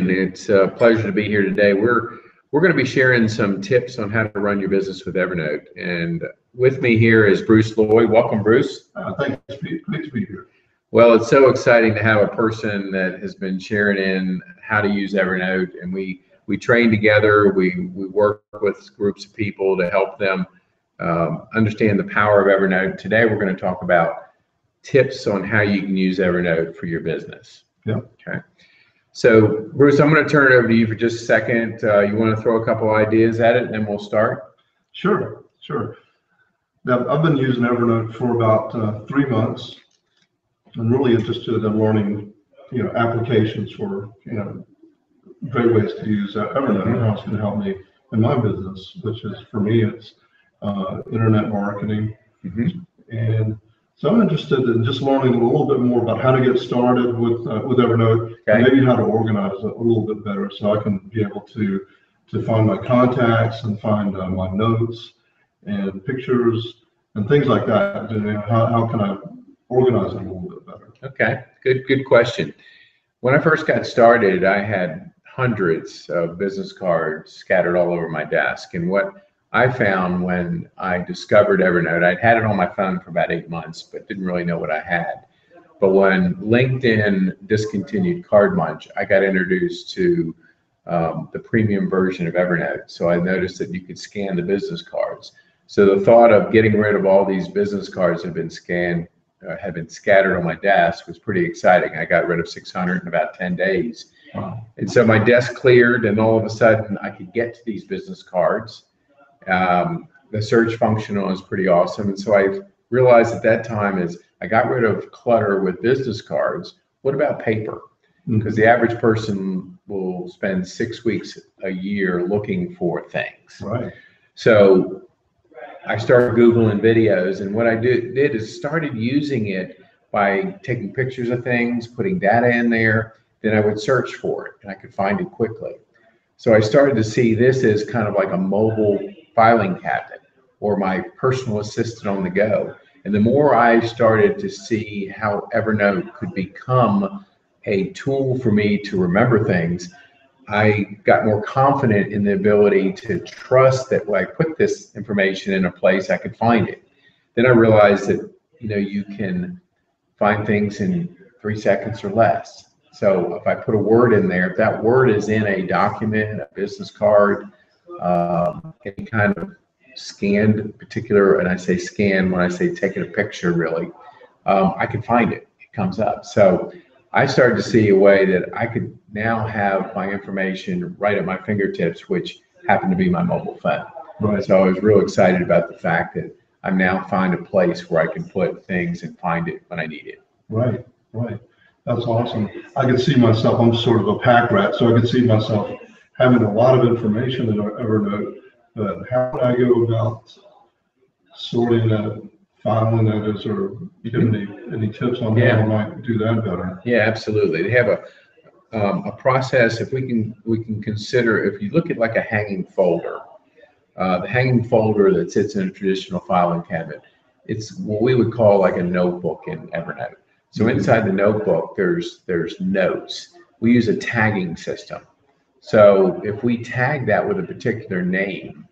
and it's a pleasure to be here today. We're going to be sharing some tips on how to run your business with Evernote. And with me here is Bruce Lloyd. Welcome, Bruce. Thanks. Great to be here. Well, it's so exciting to have a person that has been sharing in how to use Evernote, and we train together. We work with groups of people to help them understand the power of Evernote. Today, we're going to talk about tips on how you can use Evernote for your business. Yeah. Okay. So, Bruce, I'm going to turn it over to you for just a second. You want to throw a couple ideas at it, and then we'll start? Sure. Now, I've been using Evernote for about 3 months. I'm really interested in learning, applications for, great ways to use Evernote and how it's going to help me in my business, which is, for me, it's internet marketing. And so I'm interested in just learning a little bit more about how to get started with Evernote, and maybe how to organize it a little bit better, so I can be able to find my contacts and find my notes and pictures and things like that. How can I organize it a little bit better? Okay, good question. When I first got started, I had hundreds of business cards scattered all over my desk, and what I found when I discovered Evernote, I'd had it on my phone for about 8 months, but didn't really know what I had. But when LinkedIn discontinued Card Munch, I got introduced to the premium version of Evernote. So I noticed that you could scan the business cards. So the thought of getting rid of all these business cards that have been scattered on my desk was pretty exciting. I got rid of 600 in about 10 days. Wow. And so my desk cleared, and all of a sudden I could get to these business cards. The search function was pretty awesome. And so I realized at that time is I got rid of clutter with business cards. What about paper? Because the average person will spend 6 weeks a year looking for things. Right. So I started Googling videos, and what I did is started using it by taking pictures of things, putting data in there, then I would search for it and I could find it quickly. So I started to see this as kind of like a mobile filing cabinet or my personal assistant on the go. And the more I started to see how Evernote could become a tool for me to remember things, I got more confident in the ability to trust that when I put this information in a place, I could find it. Then I realized that, you can find things in 3 seconds or less. So if I put a word in there, if that word is in a document, a business card, any kind of scanned particular, and I say scan when I say taking a picture, really, I can find it. It comes up. So I started to see a way that I could now have my information right at my fingertips, which happened to be my mobile phone. Right. So I was real excited about the fact that I now find a place where I can put things and find it when I need it. Right. That's awesome. I could see myself, I'm sort of a pack rat, so I could see myself having a lot of information in Evernote, but how would I go about sorting that, filing that, or give any tips on how I might do that better? Yeah, absolutely. They have a process. If we can consider, if you look at like a hanging folder, the hanging folder that sits in a traditional filing cabinet, it's what we would call like a notebook in Evernote. So inside the notebook, there's notes. We use a tagging system. So if we tag that with a particular name,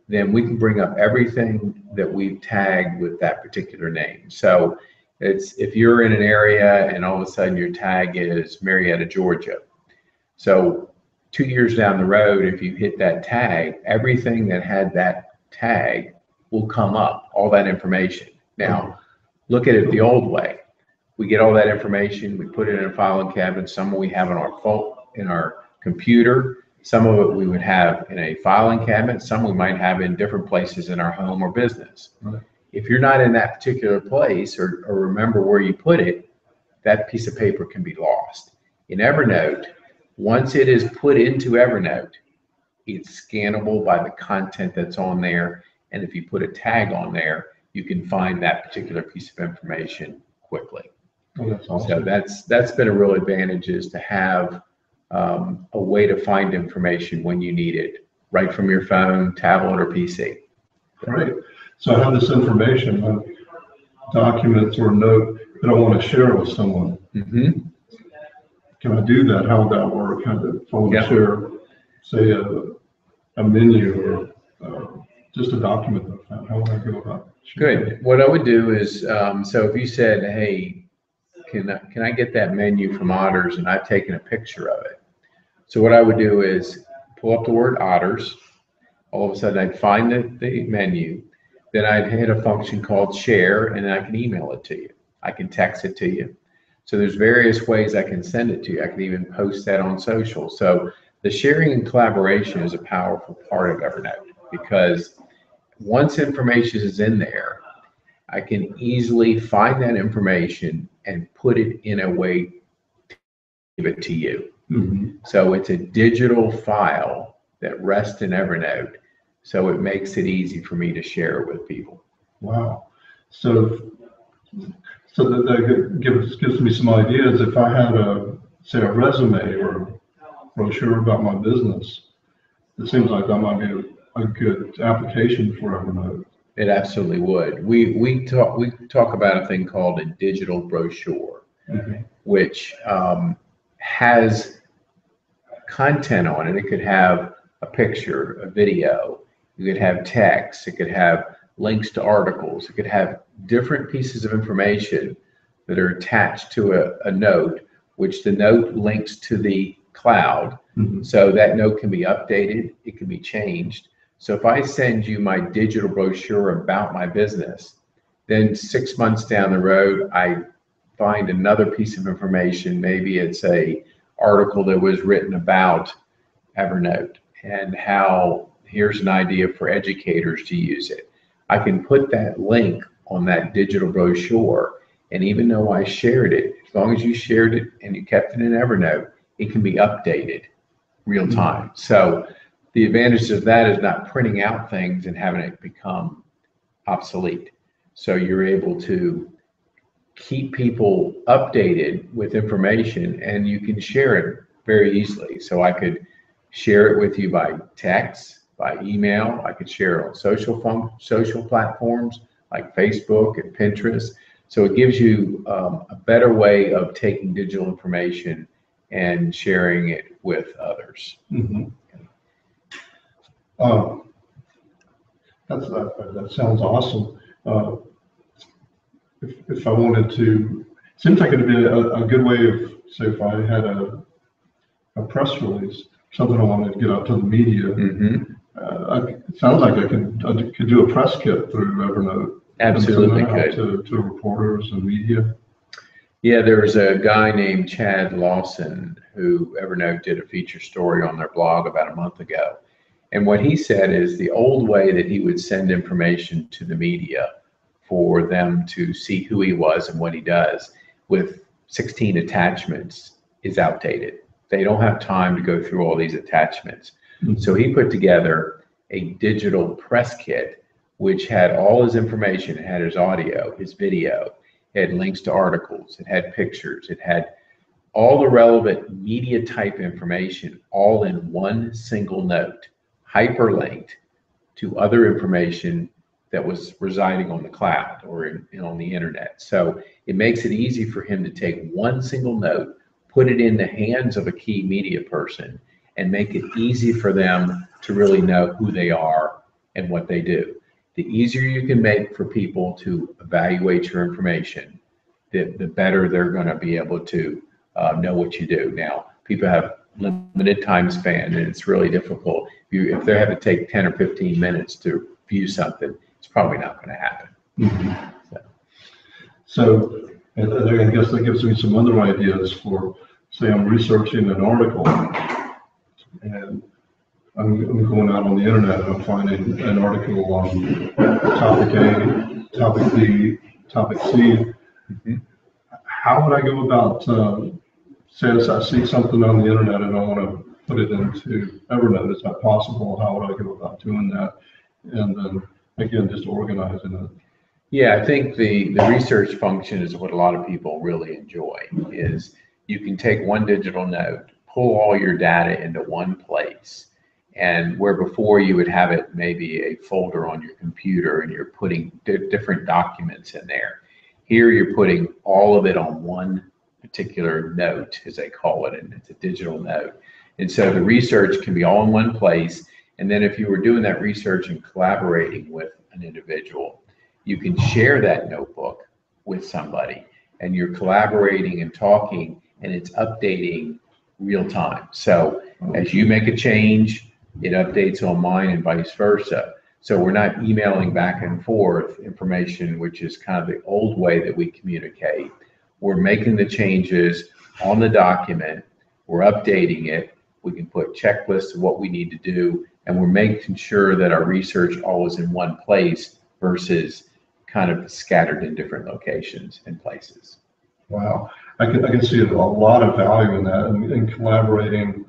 then we can bring up everything that we've tagged with that particular name. So it's if you're in an area and all of a sudden your tag is Marietta, Georgia. So 2 years down the road, if you hit that tag, everything that had that tag will come up, all that information. Now, look at it the old way. We get all that information, we put it in a filing cabinet. Some we have in our computer. Some of it we would have in a filing cabinet. Some we might have in different places in our home or business. Right. If you're not in that particular place or remember where you put it, that piece of paper can be lost. In Evernote, once it is put into Evernote, it's scannable by the content that's on there. And if you put a tag on there, you can find that particular piece of information quickly. Oh, that's awesome. So that's been a real advantage, is to have a way to find information when you need it, right from your phone, tablet, or PC. Right. So I have this information, documents or note that I want to share with someone. Mm-hmm. can I do that? How would that work? How to phone Yeah. share, say a menu or just a document that I found? How would I go about sharing? Good. What I would do is, so if you said, hey, can I get that menu from Otters, and I've taken a picture of it. So what I would do is pull up the word Otters. All of a sudden I'd find the menu. Then I'd hit a function called share, and then I can email it to you. I can text it to you. So there's various ways I can send it to you. I can even post that on social. So the sharing and collaboration is a powerful part of Evernote, because once information is in there, I can easily find that information and put it in a way to give it to you. Mhm. So it's a digital file that rests in Evernote. So it makes it easy for me to share it with people. Wow. So that gives me some ideas. If I had say a resume or a brochure about my business, it seems like that might be a good application for Evernote. It absolutely would. We talk about a thing called a digital brochure, Mhm. which has content on it. It could have a picture, a video, you could have text, it could have links to articles, it could have different pieces of information that are attached to a note, which the note links to the cloud. Mhm. So that note can be updated, it can be changed. So if I send you my digital brochure about my business, then 6 months down the road, I find another piece of information. Maybe it's a article that was written about Evernote and how here's an idea for educators to use it. I can put that link on that digital brochure, and even though I shared it, as long as you shared it and you kept it in Evernote, it can be updated real time. So the advantage of that is not printing out things and having it become obsolete. So you're able to keep people updated with information, and you can share it very easily. So I could share it with you by text, by email. I could share it on social platforms like Facebook and Pinterest. So it gives you a better way of taking digital information and sharing it with others. Mhm. That sounds awesome. Uh, if I wanted to, seems like it'd be a good way of, say, if I had a press release, something I wanted to get out to the media. Mm-hmm. It sounds like I could do a press kit through Evernote. Absolutely and send that could. out to reporters and media. Yeah, there was a guy named Chad Lawson who Evernote did a feature story on their blog about a month ago. And what he said is the old way that he would send information to the media for them to see who he was and what he does with 16 attachments is outdated. They don't have time to go through all these attachments. Mhm. So he put together a digital press kit, which had all his information. It had his audio, his video, it had links to articles, it had pictures, it had all the relevant media type information all in one single note, hyperlinked to other information that was residing on the cloud or on the internet. So it makes it easy for him to take one single note, put it in the hands of a key media person, and make it easy for them to really know who they are and what they do. The easier you can make for people to evaluate your information, the better they're going to be able to know what you do. Now, people have limited time span, and it's really difficult. If they have to take 10 or 15 minutes to view something, it's probably not going to happen. Mhm. So, and I guess that gives me some other ideas for, say, I'm researching an article and I'm going out on the internet and I'm finding an article on topic A, topic B, topic C. Mhm. How would I go about, say, as I see something on the internet and I want to put it into Evernote? Is that possible? How would I go about doing that? And then again, just organizing it. Yeah, I think the research function is what a lot of people really enjoy, is you can take one digital note, pull all your data into one place, and where before you would have it maybe a folder on your computer and you're putting different documents in there. Here you're putting all of it on one particular note, as they call it, and it's a digital note. And so the research can be all in one place. And then if you were doing that research and collaborating with an individual, you can share that notebook with somebody, and you're collaborating and talking, and it's updating real time. So as you make a change, it updates on mine and vice versa. So we're not emailing back and forth information, which is kind of the old way that we communicate. We're making the changes on the document, we're updating it, we can put checklists of what we need to do, and we're making sure that our research all is in one place versus kind of scattered in different locations and places. Wow, I can see a lot of value in that, and collaborating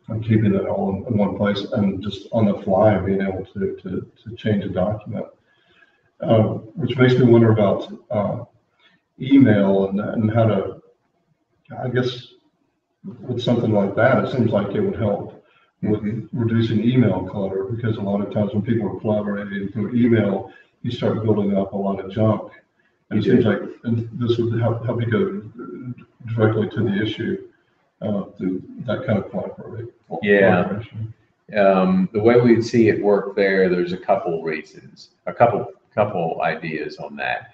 and keeping it all in one place, and just on the fly being able to change a document. Which makes me wonder about email and how to, I guess, with something like that, it seems like it would help with reducing email clutter, because a lot of times when people are collaborating through email, you start building up a lot of junk. And it seems like this would help you go directly to the issue through that kind of collaboration. Yeah. The way we see it work there's a couple reasons, a couple ideas on that.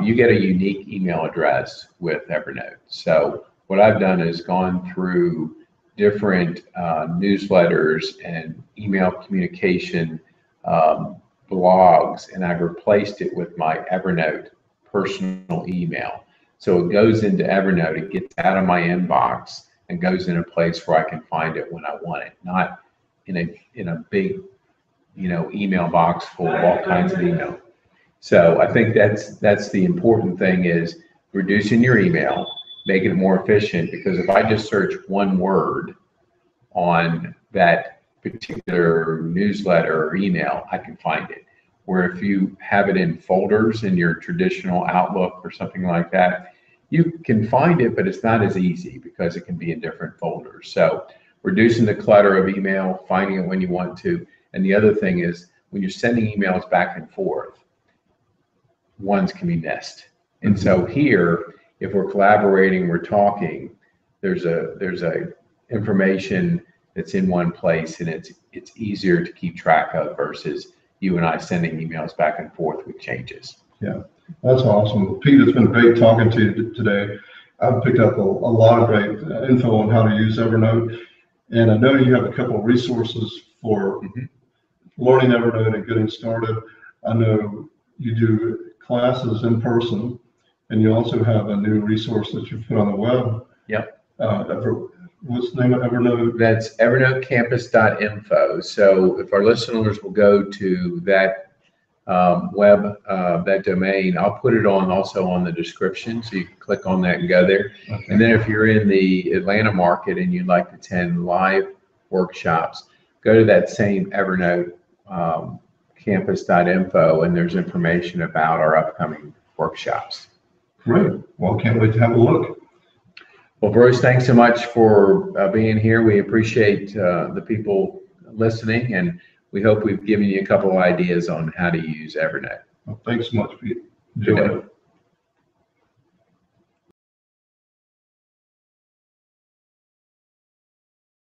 You get a unique email address with Evernote. So what I've done is gone through different newsletters and email communication blogs, and I've replaced it with my Evernote personal email. So it goes into Evernote, it gets out of my inbox and goes in a place where I can find it when I want it, not in a big, email box full of all kinds of email. So I think that's the important thing, is reducing your email, making it more efficient, because if I just search one word on that particular newsletter or email, I can find it. Where if you have it in folders in your traditional Outlook or something like that, you can find it, but it's not as easy because it can be in different folders. So reducing the clutter of email, finding it when you want to. And the other thing is, when you're sending emails back and forth, ones can be missed. And so here, if we're collaborating, we're talking, there's a information that's in one place, and it's easier to keep track of versus you and I sending emails back and forth with changes. Yeah, that's awesome. Pete, it's been great talking to you today. I've picked up a lot of great info on how to use Evernote, and I know you have a couple of resources for learning Evernote and getting started. I know you do classes in person, and you also have a new resource that you put on the web. Yep. What's the name of Evernote? That's evernotecampus.info. So if our listeners will go to that that domain, I'll put it also on the description, so you can click on that and go there. Okay. And then if you're in the Atlanta market and you'd like to attend live workshops, go to that same Evernote campus.info, and there's information about our upcoming workshops. Great. Well, can't wait to have a look. Well, Bruce, thanks so much for being here. We appreciate the people listening, and we hope we've given you a couple of ideas on how to use Evernote. Well, thanks so much, Pete. Good day.